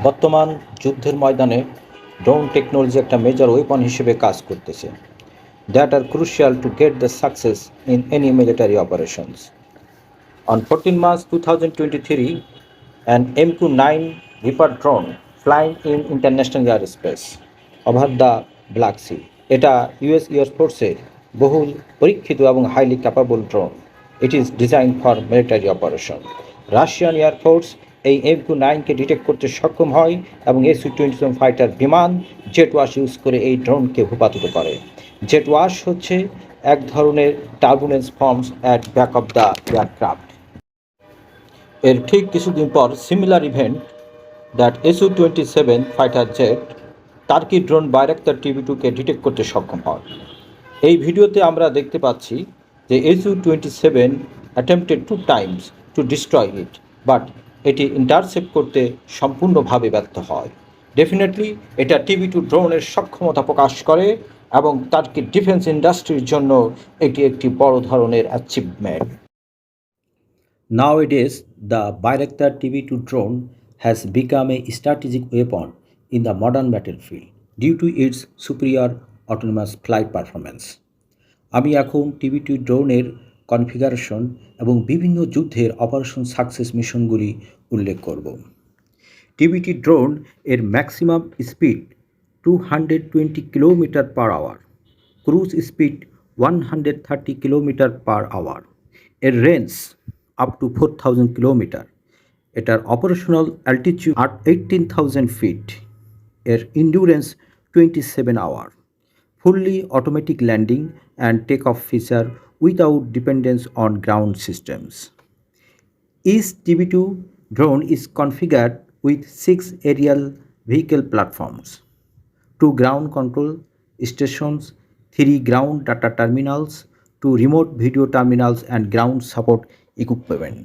বর্তমান যুদ্ধের ময়দানে ড্রোন টেকনোলজি একটা মেজর ওয়েপন হিসেবে কাজ করতেছে, that are crucial to get the success in any military operations. On 14 March 2023, an MQ-9 Reaper drone flying in international airspace over the Black Sea. এটা US এয়ারফোর্সের বহুল পরীক্ষিত এবং highly capable drone. It is design for military operation. Russian air force এই MQ-9কে detect করতে সক্ষম হয় এবং Su-27 fighter বিমান jet wash use করে এই ড্রোনকে ভূপাতিত করে। জেট ওয়াশ হচ্ছে এক ধরনের turbulence forms at back of the aircraft. এর ঠিক কিছুদিন পর similar event that Su-27 fighter jet Turkey drone Bayraktar TB2কে ডিটেক্ট করতে সক্ষম হয়। এই ভিডিওতে আমরা দেখতে পাচ্ছি যে Su-27 attempted 2 times to destroy it, but এটি ইন্টারসেপ্ট করতে সম্পূর্ণভাবে ব্যর্থ হয়। ডেফিনেটলি এটা TB2 ড্রোনের সক্ষমতা প্রকাশ করে এবং টার্কি ডিফেন্স ইন্ডাস্ট্রির জন্য এটি একটি বড় ধরনের achievement. Nowadays, the Bayraktar TB2 drone has become a strategic weapon in the modern battlefield due to its superior autonomous flight performance. আমি এখন TB2 ড্রোনের কনফিগারেশন এবং বিভিন্ন যুদ্ধের অপারেশন সাকসেস মিশনগুলি উল্লেখ করব। TB2 ড্রোন এর maximum speed 220 kilometer per hour, cruise speed 130 kilometer per hour, এর রেঞ্জ up to 4,000 kilometer. এটার অপারেশনাল অ্যালটিটিউড 18,000 feet. এর endurance 27 hour. Fully automatic landing and takeoff feature without dependence on ground systems. Each TB2 drone is configured with 6 aerial vehicle platforms, 2 ground control stations, 3 ground data terminals, 2 remote video terminals and ground support equipment.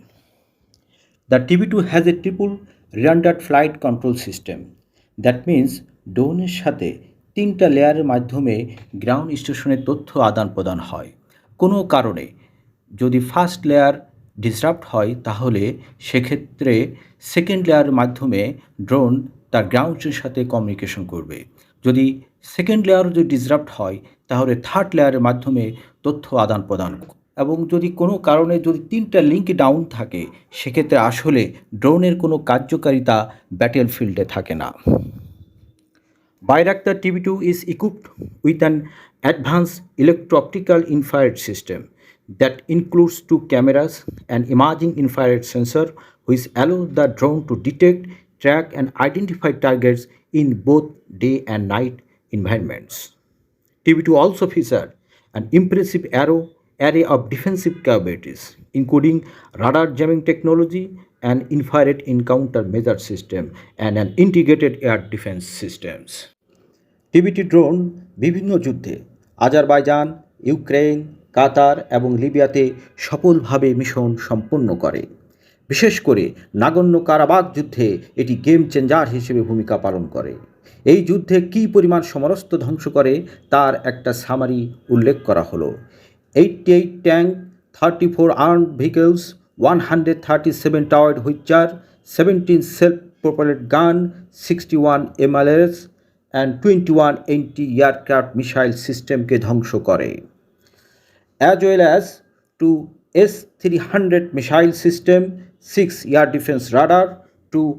The TB2 has a triple redundant flight control system. That means ড্রোনের সাথে 3টা লেয়ারের মাধ্যমে ground স্টেশনের তথ্য আদান প্রদান হয়। কোনো কারণে যদি ফার্স্ট লেয়ার ডিসরাপ্ট হয় তাহলে সেক্ষেত্রে সেকেন্ড লেয়ারের মাধ্যমে ড্রোন তার গ্রাউন্ডের সাথে কমিউনিকেশন করবে। যদি সেকেন্ড লেয়ার যদি ডিসরাপ্ট হয় তাহলে থার্ড লেয়ারের মাধ্যমে তথ্য আদান প্রদান, এবং যদি কোনো কারণে যদি 3টা লিঙ্ক ডাউন থাকে সেক্ষেত্রে আসলে ড্রোনের কোনো কার্যকারিতা ব্যাটেল ফিল্ডে থাকে না। Bayraktar TB2 is equipped with an advanced electro-optical infrared system that includes 2 cameras and imaging infrared sensor which allow the drone to detect, track and identify targets in both day and night environments. TB2 also features an impressive array of defensive capabilities, including radar jamming technology and infrared encounter measure system and an integrated air defense systems. TB2 drone বিভিন্ন যুদ্ধে Azerbaijan, Ukraine, কাতার এবং লিবিয়াতে সফলভাবে mission সম্পন্ন করে। বিশেষ করে নাগর্নো Karabakh যুদ্ধে এটি গেম চেঞ্জার হিসেবে ভূমিকা পালন করে। এই যুদ্ধে কী পরিমাণ সমরস্ত ধ্বংস করে তার একটা সামারি উল্লেখ করা হলো। 88 tank, 34 armed vehicles, 137 towered Howitzer, 17 self-propelled gun, 61 MLRS and 21 anti-aircraft missile systemকে ধ্বংস করে, as well as 2 S-300 missile system, 6 air defense radar, 2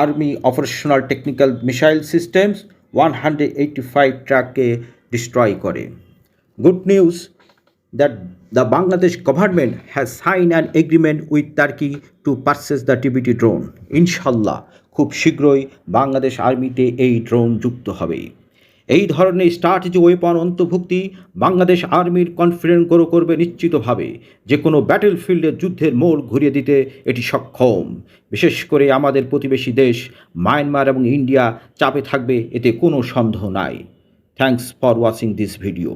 army operational technical missile systems, 185 ট্রাককে ডিস্ট্রয় করে। Good news that the Bangladesh government has signed an agreement with Turkey to purchase the TB2 drone. ইনশাল্লাহ খুব শীঘ্রই বাংলাদেশ আর্মিতে এই drone যুক্ত হবে। এই ধরনের স্ট্র্যাটেজি ওয়েপন অন্তর্ভুক্তি বাংলাদেশ আর্মির কনফিডেন্স গ্রো করবে নিশ্চিতভাবে। যে কোনো ব্যাটেল ফিল্ডের যুদ্ধের মোড় ঘুরিয়ে দিতে এটি সক্ষম। বিশেষ করে আমাদের প্রতিবেশী দেশ মায়ানমার এবং ইন্ডিয়া চাপে থাকবে, এতে কোনো সন্দেহ নাই। Thanks for watching this video.